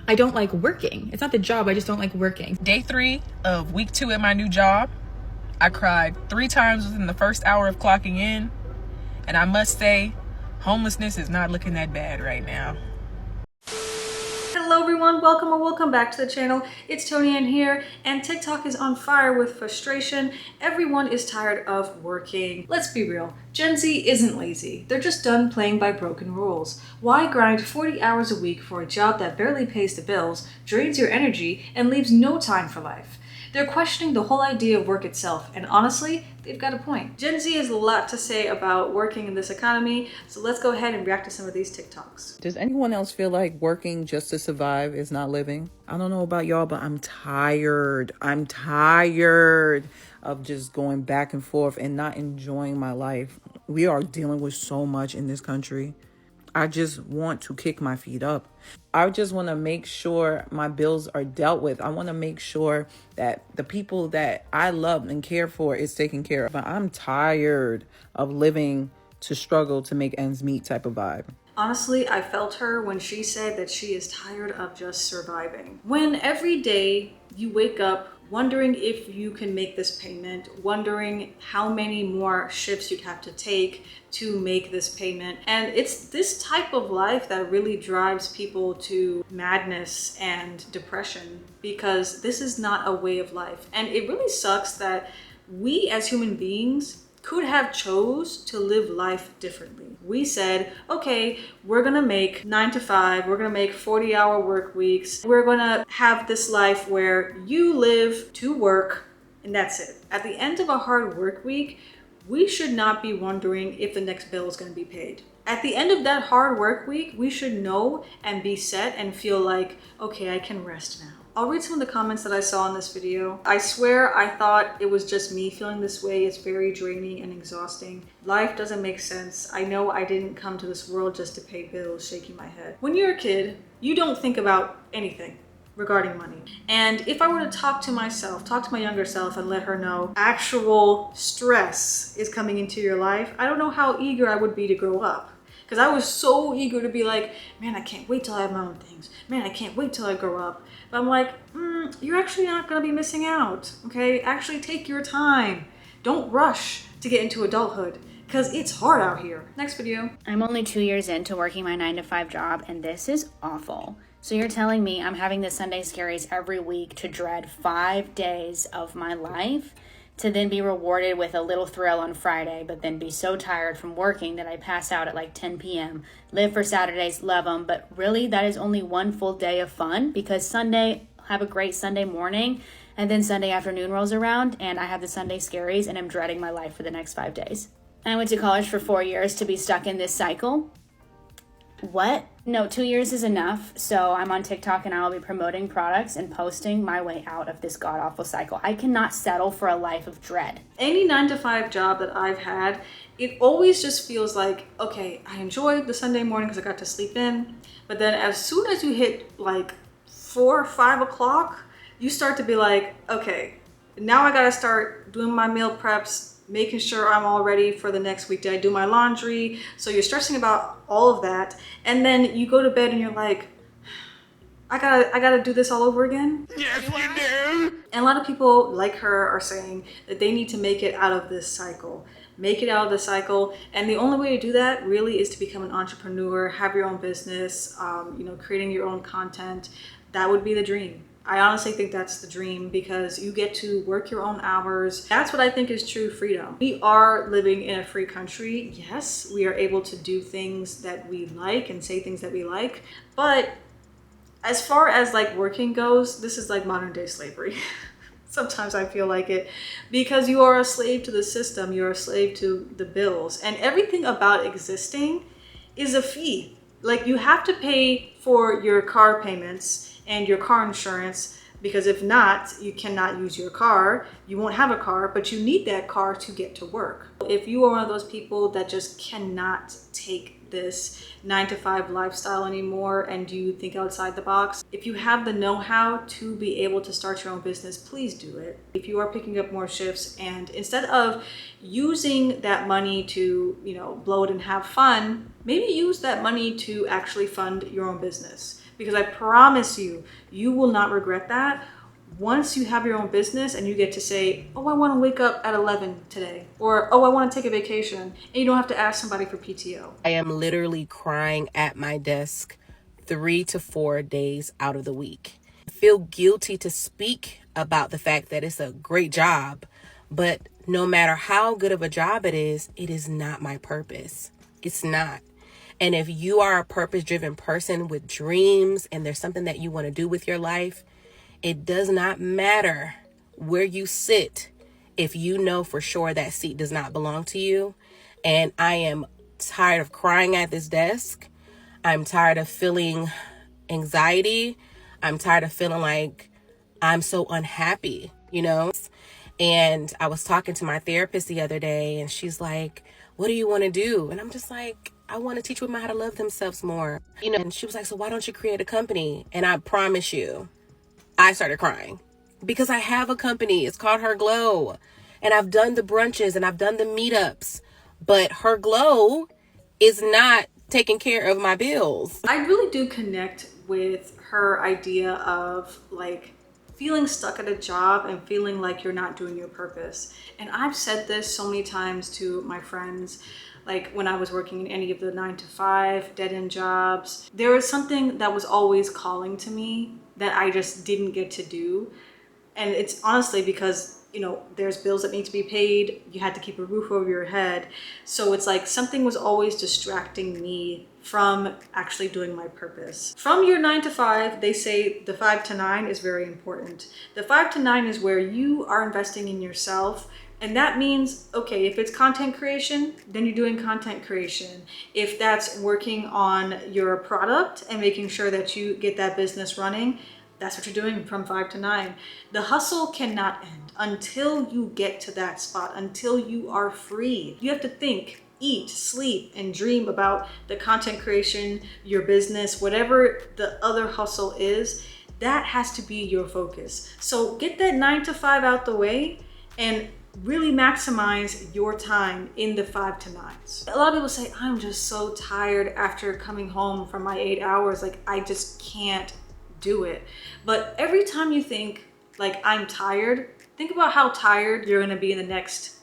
I don't like working. It's not the job, I just don't like working. Day 3 of week 2 at my new job, I cried 3 times within the first hour of clocking in. And I must say, homelessness is not looking that bad right now. Hello everyone, welcome back to the channel. It's Tony Ann here, and TikTok is on fire with frustration. Everyone is tired of working. Let's be real, Gen Z isn't lazy. They're just done playing by broken rules. Why grind 40 hours a week for a job that barely pays the bills, drains your energy, and leaves no time for life? They're questioning the whole idea of work itself, and honestly, they've got a point. Gen Z has a lot to say about working in this economy, so let's go ahead and react to some of these TikToks. Does anyone else feel like working just to survive is not living? I don't know about y'all, but I'm tired. I'm tired of just going back and forth and not enjoying my life. We are dealing with so much in this country. I just want to kick my feet up. I just want to make sure my bills are dealt with. I want to make sure that the people that I love and care for is taken care of. But I'm tired of living to struggle to make ends meet type of vibe. Honestly, I felt her when she said that she is tired of just surviving. When every day you wake up wondering if you can make this payment, wondering how many more shifts you'd have to take to make this payment. And it's this type of life that really drives people to madness and depression, because this is not a way of life. And it really sucks that we as human beings could have chose to live life differently. We said, okay, we're gonna make 9 to 5, we're gonna make 40-hour work weeks. We're gonna have this life where you live to work and that's it. At the end of a hard work week, we should not be wondering if the next bill is gonna be paid. At the end of that hard work week, we should know and be set and feel like, okay, I can rest now. I'll read some of the comments that I saw in this video. I swear I thought it was just me feeling this way. It's very draining and exhausting. Life doesn't make sense. I know I didn't come to this world just to pay bills, shaking my head. When you're a kid, you don't think about anything regarding money. And if I were to talk to myself, talk to my younger self and let her know actual stress is coming into your life, I don't know how eager I would be to grow up. Because I was so eager to be like, man, I can't wait till I have my own things. Man, I can't wait till I grow up. But I'm like, you're actually not gonna be missing out, okay? Actually take your time. Don't rush to get into adulthood, because it's hard out here. Next video. I'm only 2 years into working my 9 to 5 job, and this is awful. So you're telling me I'm having the Sunday scaries every week to dread 5 days of my life, to then be rewarded with a little thrill on Friday, but then be so tired from working that I pass out at like 10 p.m. Live for Saturdays, love them, but really that is only one full day of fun, because Sunday, have a great Sunday morning, and then Sunday afternoon rolls around and I have the Sunday scaries and I'm dreading my life for the next 5 days. I went to college for 4 years to be stuck in this cycle. What? No, 2 years is enough. So I'm on TikTok and I'll be promoting products and posting my way out of this god-awful cycle. I cannot settle for a life of dread. Any 9 to 5 job that I've had, it always just feels like, okay, I enjoyed the Sunday morning because I got to sleep in. But then as soon as you hit like 4 or 5 o'clock, you start to be like, okay, now I gotta start doing my meal preps, making sure I'm all ready for the next week. Did I do my laundry? So you're stressing about all of that. And then you go to bed and you're like, I gotta do this all over again? Yes, you do! And a lot of people like her are saying that they need to make it out of this cycle. Make it out of the cycle. And the only way to do that really is to become an entrepreneur, have your own business, creating your own content. That would be the dream. I honestly think that's the dream, because you get to work your own hours. That's what I think is true freedom. We are living in a free country. Yes, we are able to do things that we like and say things that we like. But as far as like working goes, this is like modern day slavery. Sometimes I feel like it, because you are a slave to the system. You're a slave to the bills, and everything about existing is a fee. Like, you have to pay for your car payments and your car insurance, because if not, you cannot use your car. You won't have a car, but you need that car to get to work. If you are one of those people that just cannot take this 9 to 5 lifestyle anymore and you think outside the box, if you have the know-how to be able to start your own business, please do it. If you are picking up more shifts, and instead of using that money to, blow it and have fun, maybe use that money to actually fund your own business. because I promise you, you will not regret that once you have your own business and you get to say, oh, I want to wake up at 11 today, or oh, I want to take a vacation, and you don't have to ask somebody for PTO. I am literally crying at my desk 3 to 4 days out of the week. I feel guilty to speak about the fact that it's a great job, but no matter how good of a job it is not my purpose. It's not. And if you are a purpose-driven person with dreams and there's something that you want to do with your life, it does not matter where you sit if you know for sure that seat does not belong to you. And I am tired of crying at this desk. I'm tired of feeling anxiety. I'm tired of feeling like I'm so unhappy, you know? And I was talking to my therapist the other day and she's like, what do you want to do? And I'm just like, I want to teach women how to love themselves more. You know, and she was like, so why don't you create a company? And I promise you, I started crying because I have a company. It's called Her Glow. And I've done the brunches and I've done the meetups, but Her Glow is not taking care of my bills. I really do connect with her idea of like feeling stuck at a job and feeling like you're not doing your purpose. And I've said this so many times to my friends, like when I was working in any of the 9-to-5 dead-end jobs, there was something that was always calling to me that I just didn't get to do. And it's honestly because, you know, there's bills that need to be paid. You had to keep a roof over your head. So it's like something was always distracting me from actually doing my purpose. From your 9-to-5, they say the 5-to-9 is very important. The 5-to-9 is where you are investing in yourself. And that means, okay, if it's content creation, then you're doing content creation. If that's working on your product and making sure that you get that business running, that's what you're doing from 5-to-9. The hustle cannot end until you get to that spot, until you are free. You have to think, eat, sleep, and dream about the content creation, your business, whatever the other hustle is. That has to be your focus. So get that 9-to-5 out the way and really maximize your time in the 5-to-9s. A lot of people say, I'm just so tired after coming home from my 8 hours. Like, I just can't do it. But every time you think like I'm tired, think about how tired you're gonna be in the next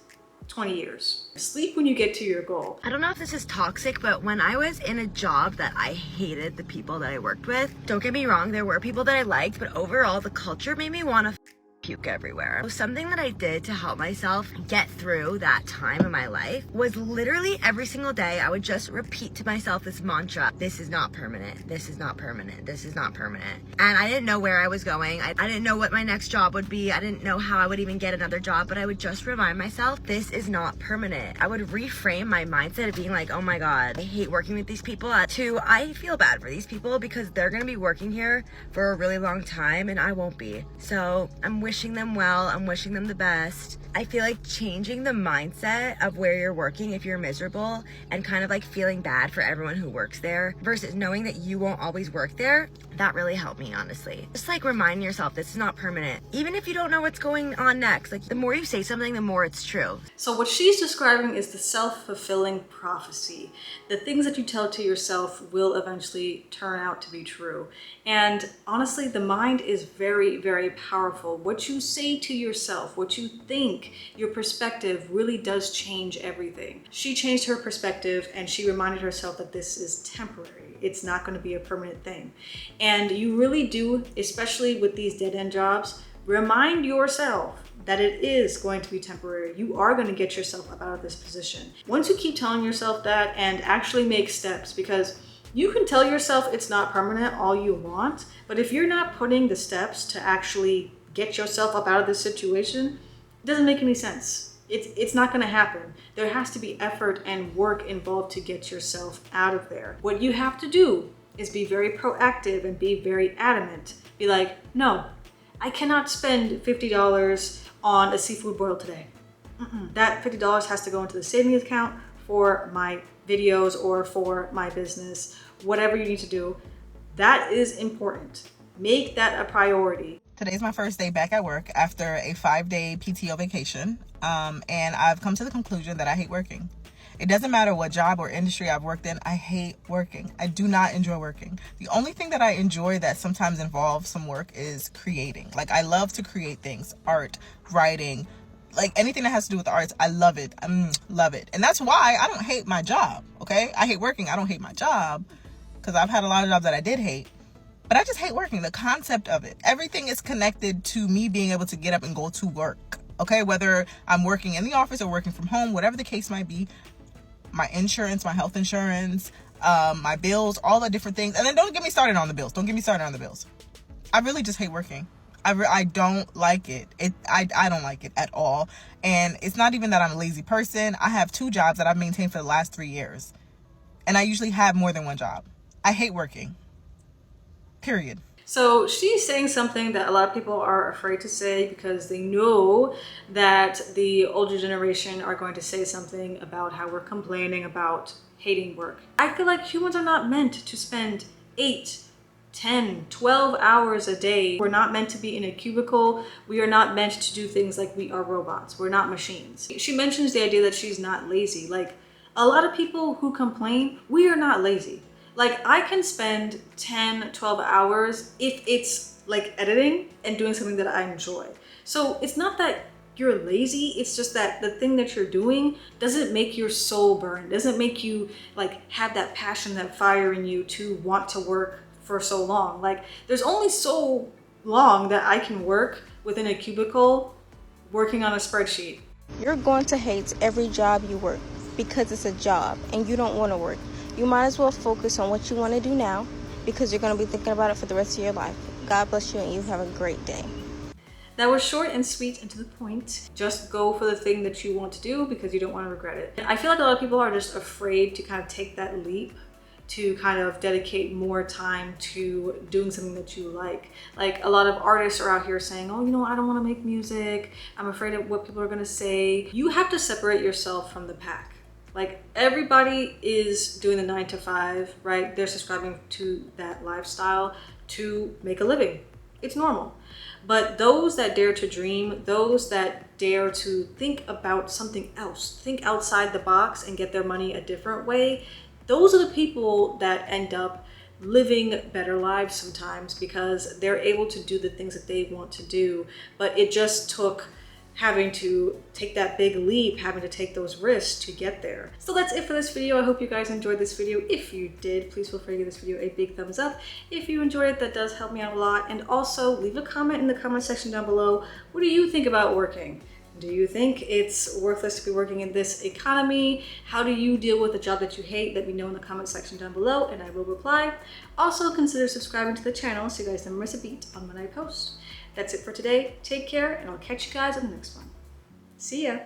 20 years. Sleep when you get to your goal. I don't know if this is toxic, but when I was in a job that I hated the people that I worked with, don't get me wrong, there were people that I liked, but overall the culture made me want to puke everywhere. Something that I did to help myself get through that time in my life was literally every single day I would just repeat to myself this mantra: this is not permanent, this is not permanent, this is not permanent. And I didn't know where I was going. I didn't know what my next job would be. I didn't know how I would even get another job, but I would just remind myself, this is not permanent. I would reframe my mindset of being like, oh my God, I hate working with these people, to I feel bad for these people because they're gonna be working here for a really long time and I won't be. So I'm wishing them well, I'm wishing them the best. I feel like changing the mindset of where you're working if you're miserable and kind of like feeling bad for everyone who works there versus knowing that you won't always work there, that really helped me, honestly. Just like remind yourself this is not permanent. Even if you don't know what's going on next, like the more you say something, the more it's true. So what she's describing is the self-fulfilling prophecy. The things that you tell to yourself will eventually turn out to be true. And honestly, the mind is very, very powerful. What you say to yourself, what you think, your perspective really does change everything. She changed her perspective and she reminded herself that this is temporary. It's not going to be a permanent thing. And you really do, especially with these dead-end jobs, remind yourself that it is going to be temporary. You are going to get yourself up out of this position. Once you keep telling yourself that and actually make steps, because you can tell yourself it's not permanent all you want, but if you're not putting the steps to actually get yourself up out of this situation, it doesn't make any sense. It's not going to happen. There has to be effort and work involved to get yourself out of there. What you have to do is be very proactive and be very adamant. Be like, no, I cannot spend $50 on a seafood boil today. That $50 has to go into the savings account for my videos or for my business, whatever you need to do. That is important. Make that a priority. Today's my first day back at work after a 5-day PTO vacation. And I've come to the conclusion that I hate working. It doesn't matter what job or industry I've worked in. I hate working. I do not enjoy working. The only thing that I enjoy that sometimes involves some work is creating. Like, I love to create things, art, writing, like anything that has to do with the arts. I love it. Love it. And that's why I don't hate my job. Okay. I hate working. I don't hate my job, because I've had a lot of jobs that I did hate. But I just hate working. The concept of it. Everything is connected to me being able to get up and go to work. Okay, whether I'm working in the office or working from home, whatever the case might be, my insurance, my health insurance, my bills, all the different things. And then don't get me started on the bills. Don't get me started on the bills. I really just hate working. I don't like it. I don't like it at all. And it's not even that I'm a lazy person. I have 2 jobs that I've maintained for the last 3 years. And I usually have more than one job. I hate working. Period. So she's saying something that a lot of people are afraid to say because they know that the older generation are going to say something about how we're complaining about hating work. I feel like humans are not meant to spend 8, 10, 12 hours a day. We're not meant to be in a cubicle. We are not meant to do things like we are robots. We're not machines. She mentions the idea that she's not lazy. Like, a lot of people who complain, we are not lazy. Like, I can spend 10, 12 hours if it's like editing and doing something that I enjoy. So it's not that you're lazy, it's just that the thing that you're doing doesn't make your soul burn, doesn't make you like have that passion, that fire in you to want to work for so long. Like, there's only so long that I can work within a cubicle working on a spreadsheet. You're going to hate every job you work because it's a job and you don't want to work. You might as well focus on what you want to do now because you're going to be thinking about it for the rest of your life. God bless you and you have a great day. That was short and sweet and to the point. Just go for the thing that you want to do because you don't want to regret it. I feel like a lot of people are just afraid to kind of take that leap to kind of dedicate more time to doing something that you like. Like, a lot of artists are out here saying, oh, you know, I don't want to make music. I'm afraid of what people are going to say. You have to separate yourself from the pack. Like, everybody is doing the 9 to 5, right? They're subscribing to that lifestyle to make a living. It's normal. But those that dare to dream, those that dare to think about something else, think outside the box and get their money a different way, those are the people that end up living better lives sometimes because they're able to do the things that they want to do. But it just took having to take that big leap, having to take those risks to get there. So that's it for this video. I hope you guys enjoyed this video. If you did, please feel free to give this video a big thumbs up. If you enjoyed it, that does help me out a lot. And also leave a comment in the comment section down below. What do you think about working? Do you think it's worthless to be working in this economy? How do you deal with a job that you hate? Let me know in the comment section down below and I will reply. Also consider subscribing to the channel so you guys never miss a beat on when I post. That's it for today. Take care and I'll catch you guys on the next one. See ya.